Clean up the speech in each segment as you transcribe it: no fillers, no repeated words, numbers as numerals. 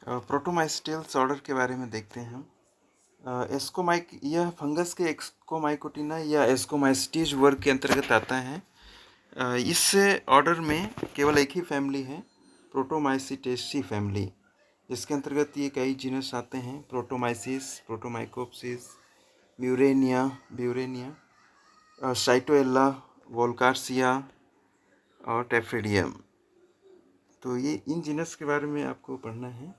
प्रोटोमाइस्टिल्स order के बारे में देखते हैं हम। एस्कोमाइक यह फंगस के एस्कोमाइकोटिना या एस्कोमाइस्टीज वर्ग के अंतर्गत आता है। इस ऑर्डर में केवल एक ही फैमिली है, प्रोटोमाइसिटेसी फैमिली, जिसके अंतर्गत ये कई जीनस आते हैं: प्रोटोमाइसिस, प्रोटोमाइकोप्सिस, ब्यूरेनिया, साइटोएल्ला, वोल्कार्सिया और टेफ्रिडियम। तो ये इन जीनस के बारे में आपको पढ़ना है।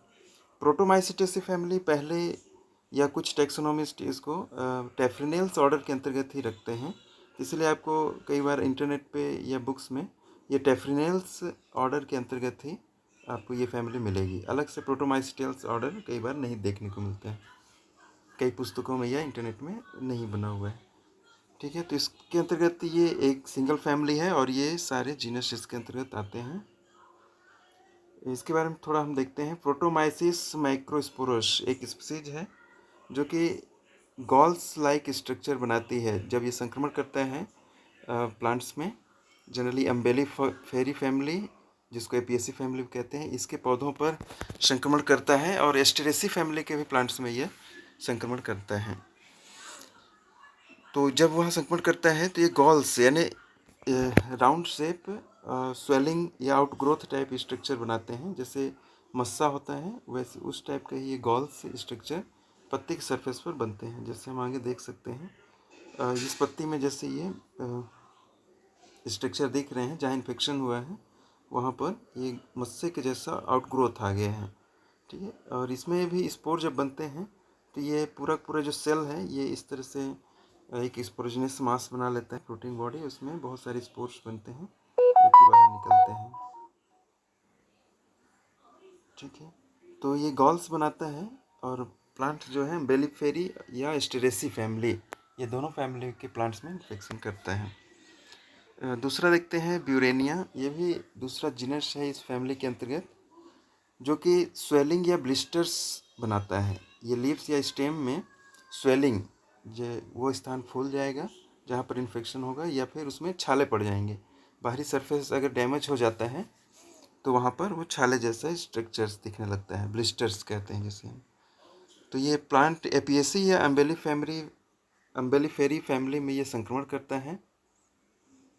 प्रोटोमाइसिटेसी फैमिली पहले या कुछ टैक्सोनॉमिस्ट इसको टेफ्रिनेल्स ऑर्डर के अंतर्गत ही रखते हैं, इसलिए आपको कई बार इंटरनेट पे या बुक्स में ये टेफ्रिनेल्स ऑर्डर के अंतर्गत ही आपको ये फैमिली मिलेगी। अलग से प्रोटोमाइसिटेल्स ऑर्डर कई बार नहीं देखने को मिलता है, कई पुस्तकों में या इंटरनेट में नहीं बना हुआ है। ठीक है, तो इसके अंतर्गत ये एक सिंगल फैमिली है और ये सारे जीनस इसके अंतर्गत आते हैं। इसके बारे में थोड़ा हम देखते हैं। प्रोटोमाइसिस माइक्रोस्पोरस एक स्पीसीज है जो कि गॉल्स लाइक स्ट्रक्चर बनाती है जब ये संक्रमण करता है प्लांट्स में। जनरली अम्बेलिफेरी फैमिली, जिसको एपियसी फैमिली कहते हैं, इसके पौधों पर संक्रमण करता है और एस्टेरेसी फैमिली के भी प्लांट्स में यह संक्रमण करता है। तो जब वह संक्रमण करता है तो ये गॉल्स यानी राउंड शेप स्वेलिंग या आउटग्रोथ टाइप स्ट्रक्चर बनाते हैं। जैसे मस्सा होता है वैसे उस टाइप का ये गॉल्स स्ट्रक्चर पत्ती के सरफेस पर बनते हैं, जैसे हम आगे देख सकते हैं। इस पत्ती में जैसे ये स्ट्रक्चर दिख रहे हैं, जहाँ इन्फेक्शन हुआ है वहाँ पर ये मस्से के जैसा आउटग्रोथ आ गया है। ठीक है, और इसमें भी स्पोर जब बनते हैं तो ये पूरा जो सेल है ये इस तरह से एक स्पोरोजिनस मास बना लेता है, प्रोटीन बॉडी, उसमें बहुत सारे स्पोर्स बनते हैं जो कि बाहर निकलते हैं। ठीक है, तो ये गॉल्स बनाता है और प्लांट जो है बेलिफेरी या स्टेरेसी फैमिली, ये दोनों फैमिली के प्लांट्स में इन्फेक्शन करता है। दूसरा देखते हैं ब्यूरेनिया, ये भी दूसरा जीनस है इस फैमिली के अंतर्गत, जो कि स्वेलिंग या ब्लिस्टर्स बनाता है। ये लीव्स या स्टेम में स्वेलिंग, जो वो स्थान फूल जाएगा जहाँ पर इन्फेक्शन होगा, या फिर उसमें छाले पड़ जाएंगे। बाहरी सरफेस अगर डैमेज हो जाता है तो वहाँ पर वो छाले जैसा स्ट्रक्चर्स दिखने लगता है, ब्लिस्टर्स कहते हैं जिसे हम। तो ये प्लांट एपियसी या अम्बेलिफेरी फैमिली में ये संक्रमण करता है।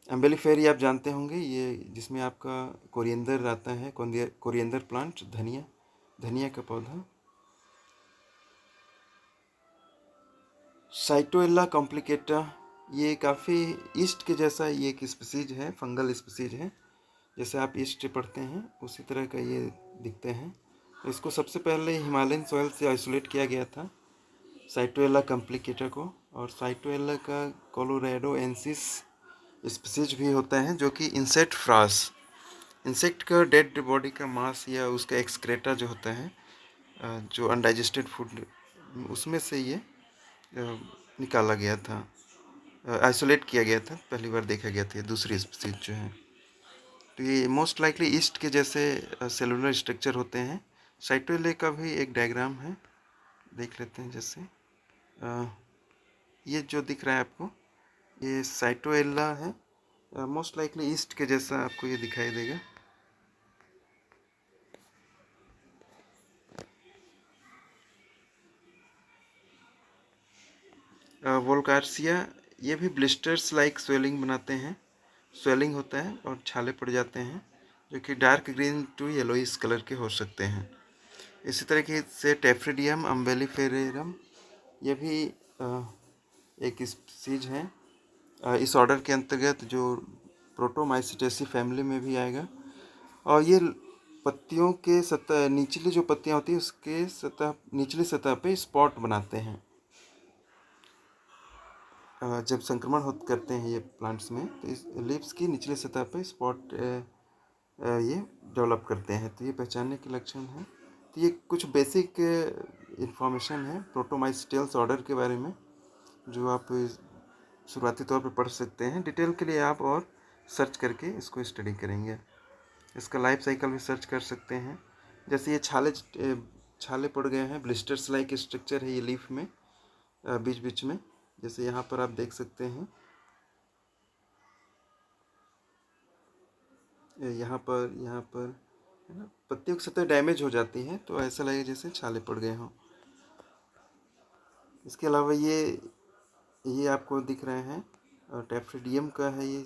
अम्बेलिफेरी आप जानते होंगे, ये जिसमें आपका कोरिएंडर आता है, कोरिएंडर प्लांट, धनिया का पौधा। साइटोएल्ला कॉम्प्लिकेटा, ये काफ़ी ईस्ट के जैसा ये एक स्पीसीज है, फंगल स्पीसीज है। जैसे आप ईस्ट पढ़ते हैं उसी तरह का ये दिखते हैं। तो इसको सबसे पहले हिमालयन सॉइल से आइसोलेट किया गया था, साइटोएल्ला कॉम्प्लिकेटा को। और साइटोएल्ला का कोलोरेडोएंसिस स्पीसीज भी होता है, जो कि इंसेक्ट का डेड बॉडी का मांस या उसका एक्सक्रेटा जो होता है, जो अनडाइजेस्टेड फूड, उसमें से ये निकाला गया था, आइसोलेट किया गया था, पहली बार देखा गया था ये दूसरी स्पीसीज जो है। तो ये मोस्ट लाइकली ईस्ट के जैसे सेलुलर स्ट्रक्चर होते हैं। साइटोएल्ला का भी एक डायग्राम है, देख लेते हैं। जैसे ये जो दिख रहा है आपको, ये साइटोएल्ला है, मोस्ट लाइकली ईस्ट के जैसा आपको ये दिखाई देगा। वोल्कार्सिया, ये भी ब्लिस्टर्स लाइक स्वेलिंग बनाते हैं, स्वेलिंग होता है और छाले पड़ जाते हैं, जो कि dark green to yellowish colour के हो सकते हैं। इसी तरीके से टेफ्रिडियम अम्बेलिफेरम, ये भी एक स्पीसीज है इस ऑर्डर के अंतर्गत, जो प्रोटोमाइसिटेसी फैमिली में भी आएगा। और ये पत्तियों के सतह, निचली जो पत्तियाँ होती हैं उसके निचली सतह पे स्पॉट बनाते हैं। जब संक्रमण करते हैं ये प्लांट्स में, तो इस लीव्स की निचली सतह पे स्पॉट ये डेवलप करते हैं। तो ये पहचानने के लक्षण हैं। तो ये कुछ बेसिक इंफॉर्मेशन है प्रोटोमाइसिटेल्स ऑर्डर के बारे में, जो आप शुरुआती तौर पे पढ़ सकते हैं। डिटेल के लिए आप और सर्च करके इसको स्टडी करेंगे। इसका लाइफ साइकिल भी सर्च कर सकते हैं। जैसे ये छाले पड़ गए हैं, ब्लिस्टर्स लाइक स्ट्रक्चर है ये लीफ में बीच बीच में, जैसे यहाँ पर आप देख सकते हैं। यहाँ पर है ना, पत्तियों की सतह डैमेज हो जाती है तो ऐसा लगेगा जैसे छाले पड़ गए हों। इसके अलावा ये आपको दिख रहे हैं टैफ्रिडियम का है ये।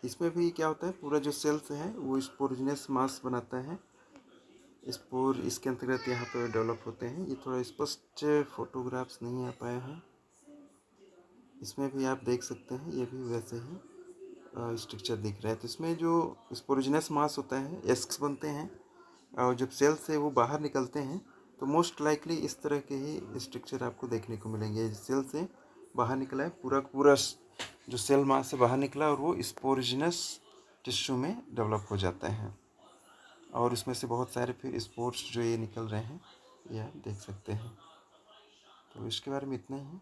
इसमें भी क्या होता है, पूरा जो सेल्स है वो स्पोरोजिनस मास बनाता है। स्पोर इसके अंतर्गत यहाँ पर डेवलप होते हैं। ये थोड़ा स्पष्ट फोटोग्राफ्स नहीं आ पाए हैं। इसमें भी आप देख सकते हैं, ये भी वैसे ही स्ट्रक्चर दिख रहा है। तो इसमें जो स्पोरोजिनस मास होता है, एस्क्स बनते हैं और जब सेल से वो बाहर निकलते हैं तो मोस्ट लाइकली इस तरह के ही स्ट्रक्चर आपको देखने को मिलेंगे। सेल से बाहर निकला है, पूरा पूरा जो सेल मास से बाहर निकला और वो स्पोरोजिनस टिश्यू में डेवलप हो जाता है और उसमें से बहुत सारे फिर स्पोर्स जो ये निकल रहे हैं, ये आप देख सकते हैं। तो इसके बारे में इतना ही है।